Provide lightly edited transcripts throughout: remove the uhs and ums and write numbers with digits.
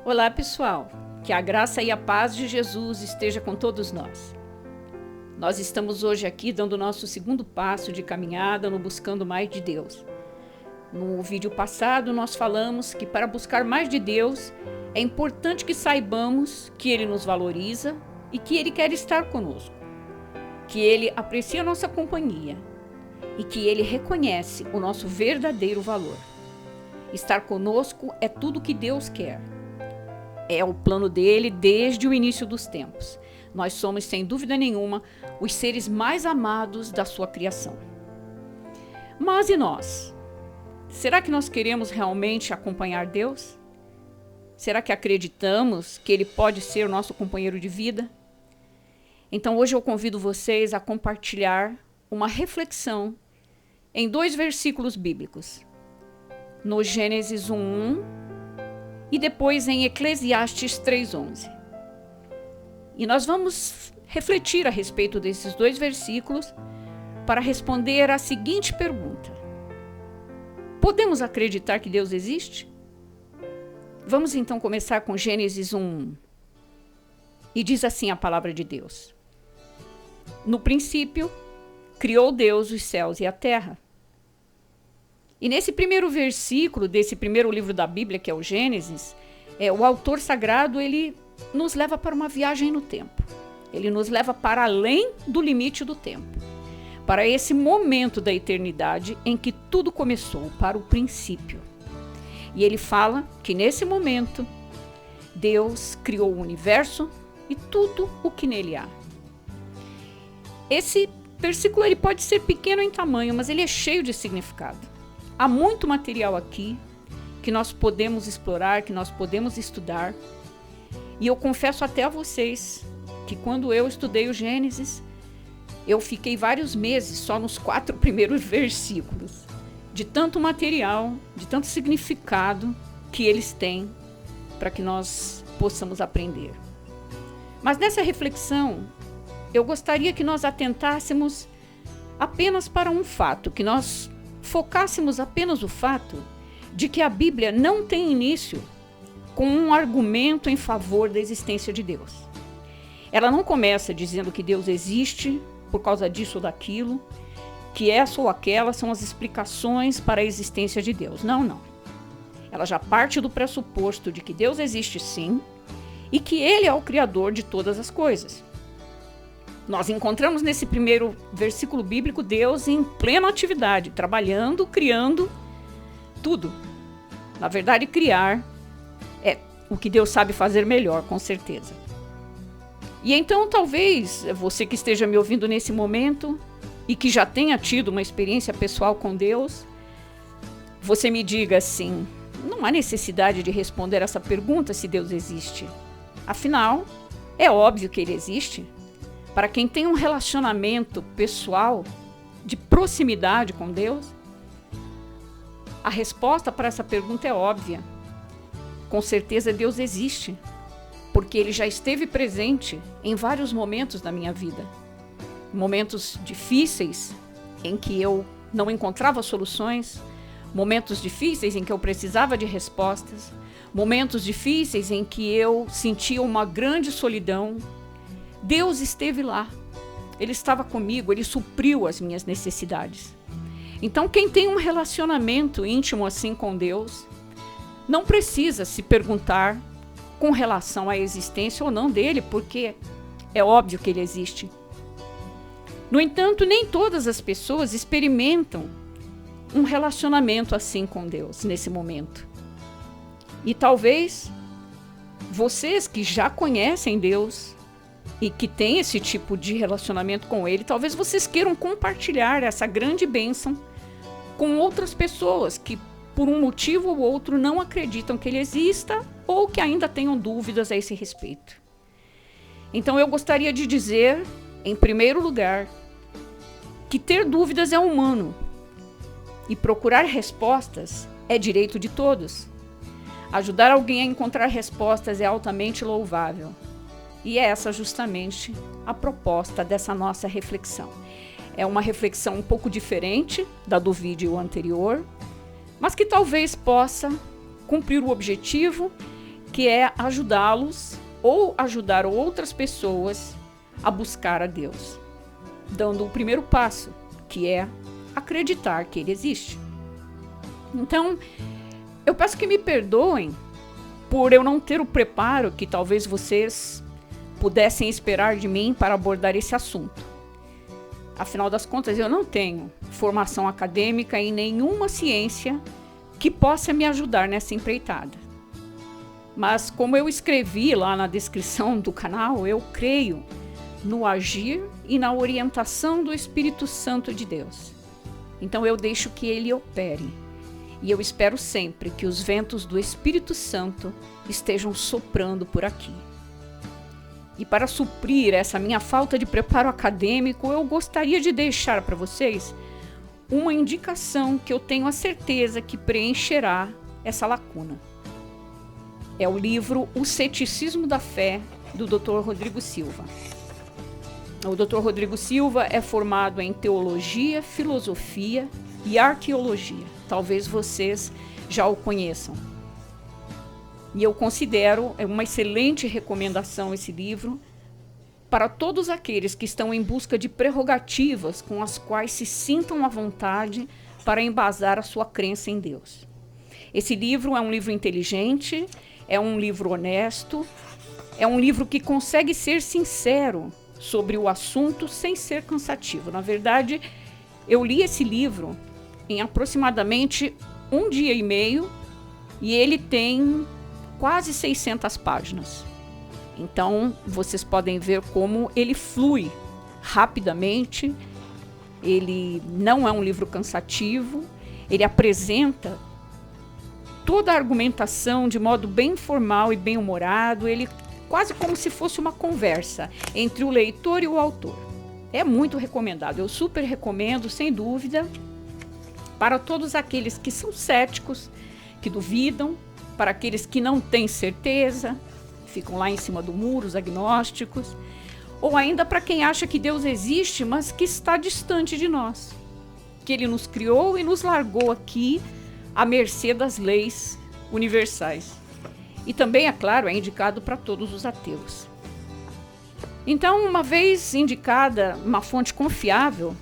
Olá, pessoal. Que a graça e a paz de Jesus esteja com todos nós. Nós estamos hoje aqui dando o nosso segundo passo de caminhada no Buscando Mais de Deus. No vídeo passado, nós falamos que para buscar mais de Deus, é importante que saibamos que Ele nos valoriza e que Ele quer estar conosco, que Ele aprecia a nossa companhia e que Ele reconhece o nosso verdadeiro valor. Estar conosco é tudo o que Deus quer. É o plano dele desde o início dos tempos. Nós somos, sem dúvida nenhuma, os seres mais amados da sua criação. Mas e nós? Será que nós queremos realmente acompanhar Deus? Será que acreditamos que Ele pode ser o nosso companheiro de vida? Então hoje eu convido vocês a compartilhar uma reflexão em 2 versículos bíblicos. No Gênesis 1:1 e depois em Eclesiastes 3:11. E nós vamos refletir a respeito desses 2 versículos para responder a seguinte pergunta: podemos acreditar que Deus existe? Vamos então começar com Gênesis 1:1. E diz assim a palavra de Deus: no princípio, criou Deus os céus e a terra. E nesse primeiro versículo desse primeiro livro da Bíblia, que é o Gênesis, o autor sagrado, ele nos leva para uma viagem no tempo. Ele nos leva para além do limite do tempo, para esse momento da eternidade em que tudo começou, para o princípio. E ele fala que nesse momento, Deus criou o universo e tudo o que nele há. Esse versículo ele pode ser pequeno em tamanho, mas ele é cheio de significado. Há muito material aqui que nós podemos explorar, que nós podemos estudar. E eu confesso até a vocês que quando eu estudei o Gênesis, eu fiquei vários meses só nos 4 primeiros versículos. De tanto material, de tanto significado que eles têm para que nós possamos aprender. Mas nessa reflexão, eu gostaria que nós atentássemos apenas para um fato, que nós focássemos apenas o fato de que a Bíblia não tem início com um argumento em favor da existência de Deus. Ela não começa dizendo que Deus existe por causa disso ou daquilo, que essa ou aquela são as explicações para a existência de Deus. Não. Ela já parte do pressuposto de que Deus existe sim e que Ele é o Criador de todas as coisas. Nós encontramos nesse primeiro versículo bíblico Deus em plena atividade, trabalhando, criando tudo. Na verdade, criar é o que Deus sabe fazer melhor, com certeza. E então, talvez, você que esteja me ouvindo nesse momento e que já tenha tido uma experiência pessoal com Deus, você me diga assim: não há necessidade de responder essa pergunta se Deus existe. Afinal, é óbvio que Ele existe. Para quem tem um relacionamento pessoal de proximidade com Deus, a resposta para essa pergunta é óbvia. Com certeza Deus existe, porque Ele já esteve presente em vários momentos da minha vida. Momentos difíceis em que eu não encontrava soluções, momentos difíceis em que eu precisava de respostas, momentos difíceis em que eu sentia uma grande solidão. Deus esteve lá, Ele estava comigo, Ele supriu as minhas necessidades. Então, quem tem um relacionamento íntimo assim com Deus, não precisa se perguntar com relação à existência ou não dEle, porque é óbvio que Ele existe. No entanto, nem todas as pessoas experimentam um relacionamento assim com Deus nesse momento. E talvez vocês que já conhecem Deus e que tem esse tipo de relacionamento com Ele, talvez vocês queiram compartilhar essa grande bênção com outras pessoas que, por um motivo ou outro, não acreditam que Ele exista ou que ainda tenham dúvidas a esse respeito. Então eu gostaria de dizer, em primeiro lugar, que ter dúvidas é humano e procurar respostas é direito de todos. Ajudar alguém a encontrar respostas é altamente louvável. E é essa justamente a proposta dessa nossa reflexão. É uma reflexão um pouco diferente da do vídeo anterior, mas que talvez possa cumprir o objetivo que é ajudá-los ou ajudar outras pessoas a buscar a Deus, dando o primeiro passo, que é acreditar que Ele existe. Então, eu peço que me perdoem por eu não ter o preparo que talvez vocês pudessem esperar de mim para abordar esse assunto. Afinal das contas, eu não tenho formação acadêmica em nenhuma ciência que possa me ajudar nessa empreitada. Mas como eu escrevi lá na descrição do canal, eu creio no agir e na orientação do Espírito Santo de Deus. Então eu deixo que Ele opere. E eu espero sempre que os ventos do Espírito Santo estejam soprando por aqui. E para suprir essa minha falta de preparo acadêmico, eu gostaria de deixar para vocês uma indicação que eu tenho a certeza que preencherá essa lacuna. É o livro O Ceticismo da Fé, do Dr. Rodrigo Silva. O Dr. Rodrigo Silva é formado em Teologia, Filosofia e Arqueologia. Talvez vocês já o conheçam. E eu considero uma excelente recomendação esse livro para todos aqueles que estão em busca de prerrogativas com as quais se sintam à vontade para embasar a sua crença em Deus. Esse livro é um livro inteligente, é um livro honesto, é um livro que consegue ser sincero sobre o assunto sem ser cansativo. Na verdade, eu li esse livro em aproximadamente 1 dia e meio e ele tem quase 600 páginas. Então, vocês podem ver como ele flui rapidamente, ele não é um livro cansativo, ele apresenta toda a argumentação de modo bem formal e bem humorado, ele quase como se fosse uma conversa entre o leitor e o autor. É muito recomendado, eu super recomendo, sem dúvida, para todos aqueles que são céticos, que duvidam, para aqueles que não têm certeza, ficam lá em cima do muro, os agnósticos, ou ainda para quem acha que Deus existe, mas que está distante de nós, que Ele nos criou e nos largou aqui à mercê das leis universais. E também, é claro, é indicado para todos os ateus. Então, uma vez indicada uma fonte confiável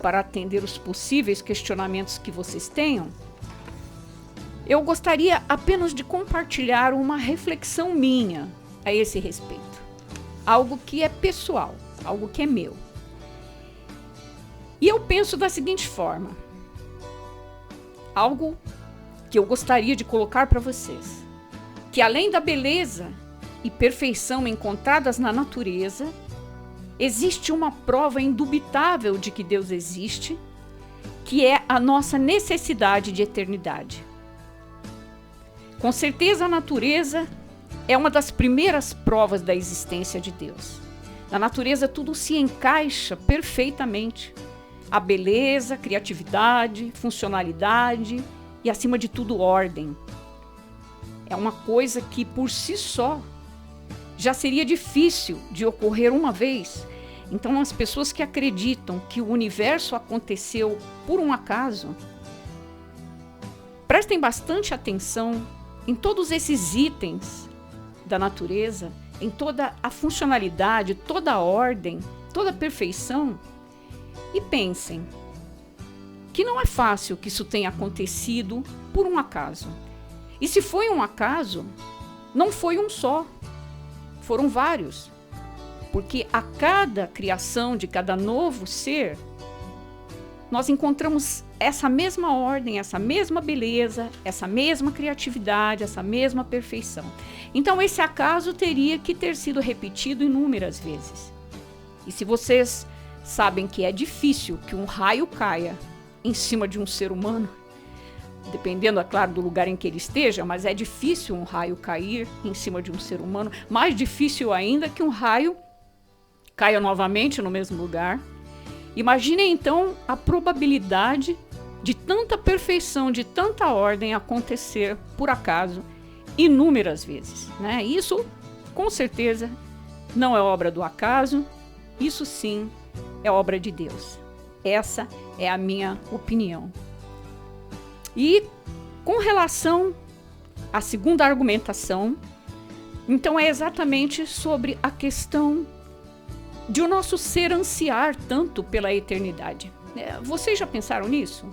para atender os possíveis questionamentos que vocês tenham, eu gostaria apenas de compartilhar uma reflexão minha a esse respeito. Algo que é pessoal, algo que é meu. E eu penso da seguinte forma, algo que eu gostaria de colocar para vocês, que além da beleza e perfeição encontradas na natureza, existe uma prova indubitável de que Deus existe, que é a nossa necessidade de eternidade. Com certeza a natureza é uma das primeiras provas da existência de Deus. Na natureza tudo se encaixa perfeitamente. A beleza, criatividade, funcionalidade e, acima de tudo, ordem. É uma coisa que, por si só, já seria difícil de ocorrer uma vez. Então, as pessoas que acreditam que o universo aconteceu por um acaso, prestem bastante atenção em todos esses itens da natureza, em toda a funcionalidade, toda a ordem, toda a perfeição, e pensem que não é fácil que isso tenha acontecido por um acaso. E se foi um acaso, não foi um só, foram vários. Porque a cada criação de cada novo ser, nós encontramos essa mesma ordem, essa mesma beleza, essa mesma criatividade, essa mesma perfeição. Então esse acaso teria que ter sido repetido inúmeras vezes. E se vocês sabem que é difícil que um raio caia em cima de um ser humano, dependendo, é claro, do lugar em que ele esteja, mas é difícil um raio cair em cima de um ser humano, mais difícil ainda que um raio caia novamente no mesmo lugar. Imaginem então a probabilidade de tanta perfeição, de tanta ordem acontecer por acaso inúmeras vezes, né? Isso, com certeza, não é obra do acaso, isso sim é obra de Deus. Essa é a minha opinião. E com relação à segunda argumentação, Então é exatamente sobre a questão de o nosso ser ansiar tanto pela eternidade. Vocês já pensaram nisso?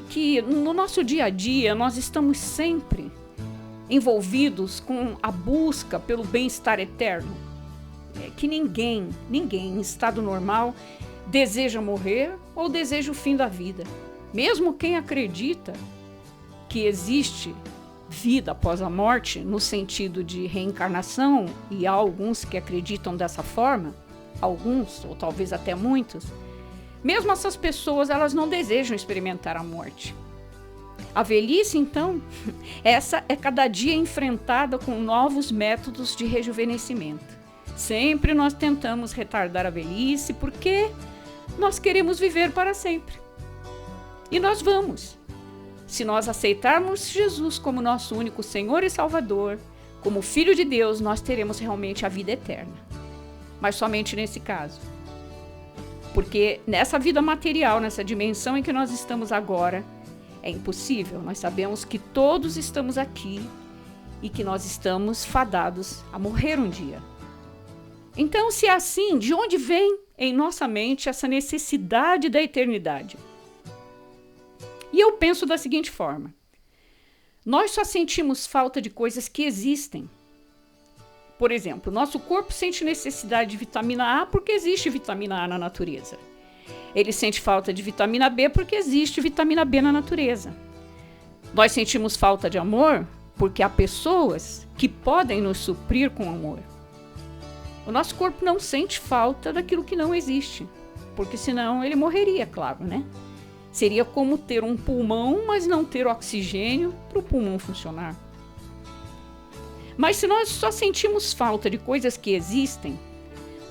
Que no nosso dia a dia nós estamos sempre envolvidos com a busca pelo bem-estar eterno. Que ninguém em estado normal deseja morrer ou deseja o fim da vida. Mesmo quem acredita que existe vida após a morte, no sentido de reencarnação, e há alguns que acreditam dessa forma, alguns, ou talvez até muitos, mesmo essas pessoas, elas não desejam experimentar a morte. A velhice, então, essa é cada dia enfrentada com novos métodos de rejuvenescimento. Sempre nós tentamos retardar a velhice porque nós queremos viver para sempre. E nós vamos. Se nós aceitarmos Jesus como nosso único Senhor e Salvador, como Filho de Deus, nós teremos realmente a vida eterna. Mas somente nesse caso. Porque nessa vida material, nessa dimensão em que nós estamos agora, é impossível. Nós sabemos que todos estamos aqui e que nós estamos fadados a morrer um dia. Então, se é assim, de onde vem em nossa mente essa necessidade da eternidade? E eu penso da seguinte forma: nós só sentimos falta de coisas que existem. Por exemplo, nosso corpo sente necessidade de vitamina A porque existe vitamina A na natureza. Ele sente falta de vitamina B porque existe vitamina B na natureza. Nós sentimos falta de amor porque há pessoas que podem nos suprir com amor. O nosso corpo não sente falta daquilo que não existe, porque senão ele morreria, claro, né? Seria como ter um pulmão, mas não ter oxigênio para o pulmão funcionar. Mas se nós só sentimos falta de coisas que existem,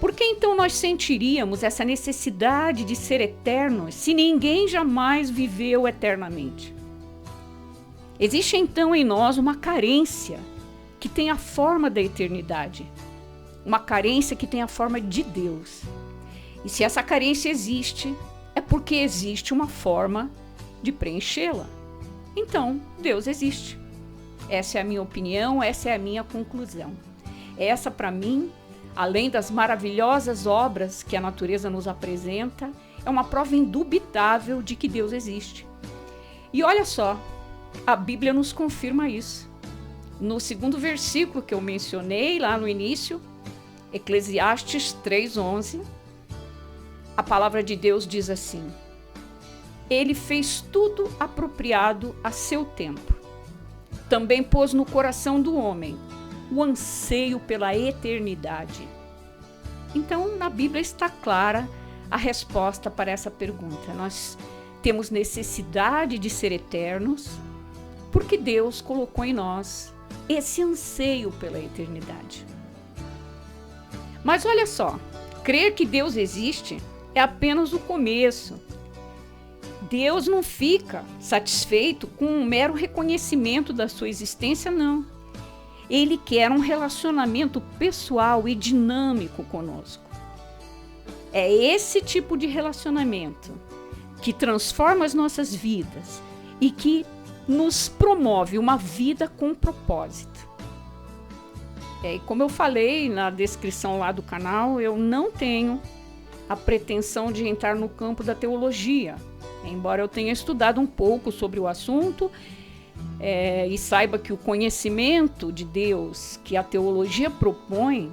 por que então nós sentiríamos essa necessidade de ser eternos se ninguém jamais viveu eternamente? Existe então em nós uma carência que tem a forma da eternidade, uma carência que tem a forma de Deus. E se essa carência existe, é porque existe uma forma de preenchê-la. Então, Deus existe. Essa é a minha opinião, essa é a minha conclusão. Essa, para mim, além das maravilhosas obras que a natureza nos apresenta, é uma prova indubitável de que Deus existe. E olha só, a Bíblia nos confirma isso. No segundo versículo que eu mencionei lá no início, Eclesiastes 3:11, a palavra de Deus diz assim: Ele fez tudo apropriado a seu tempo. Também pôs no coração do homem o anseio pela eternidade. Então, na Bíblia está clara a resposta para essa pergunta. Nós temos necessidade de ser eternos porque Deus colocou em nós esse anseio pela eternidade. Mas olha só, crer que Deus existe é apenas o começo. Deus não fica satisfeito com um mero reconhecimento da sua existência, não. Ele quer um relacionamento pessoal e dinâmico conosco. É esse tipo de relacionamento que transforma as nossas vidas e que nos promove uma vida com propósito. E como eu falei na descrição lá do canal, eu não tenho a pretensão de entrar no campo da teologia, embora eu tenha estudado um pouco sobre o assunto e saiba que o conhecimento de Deus que a teologia propõe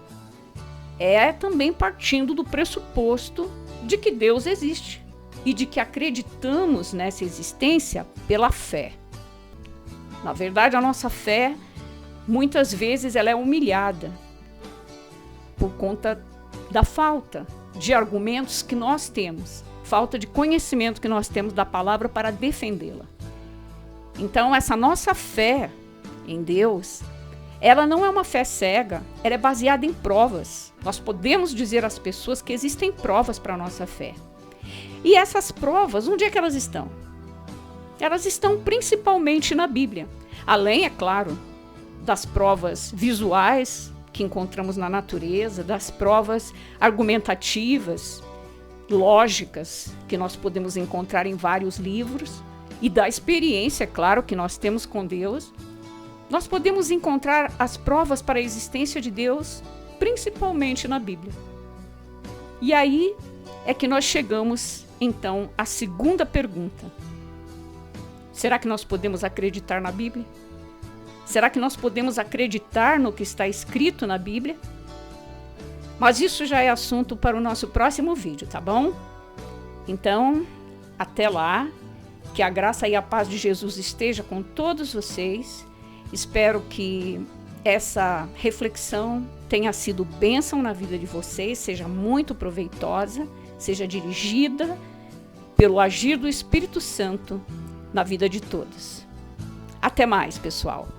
é também partindo do pressuposto de que Deus existe e de que acreditamos nessa existência pela fé. Na verdade, a nossa fé, muitas vezes, ela é humilhada por conta da falta de argumentos que nós temos, falta de conhecimento que nós temos da palavra para defendê-la. Então, essa nossa fé em Deus, ela não é uma fé cega, ela é baseada em provas. Nós podemos dizer às pessoas que existem provas para a nossa fé. E essas provas, onde é que elas estão? Elas estão principalmente na Bíblia. Além, é claro, das provas visuais que encontramos na natureza, das provas argumentativas, lógicas, que nós podemos encontrar em vários livros, e da experiência, claro, que nós temos com Deus. Nós podemos encontrar as provas para a existência de Deus, principalmente na Bíblia. E aí é que nós chegamos, então, à segunda pergunta. Será que nós podemos acreditar na Bíblia? Será que nós podemos acreditar no que está escrito na Bíblia? Mas isso já é assunto para o nosso próximo vídeo, tá bom? Então, até lá, que a graça e a paz de Jesus esteja com todos vocês. Espero que essa reflexão tenha sido bênção na vida de vocês, seja muito proveitosa, seja dirigida pelo agir do Espírito Santo na vida de todos. Até mais, pessoal!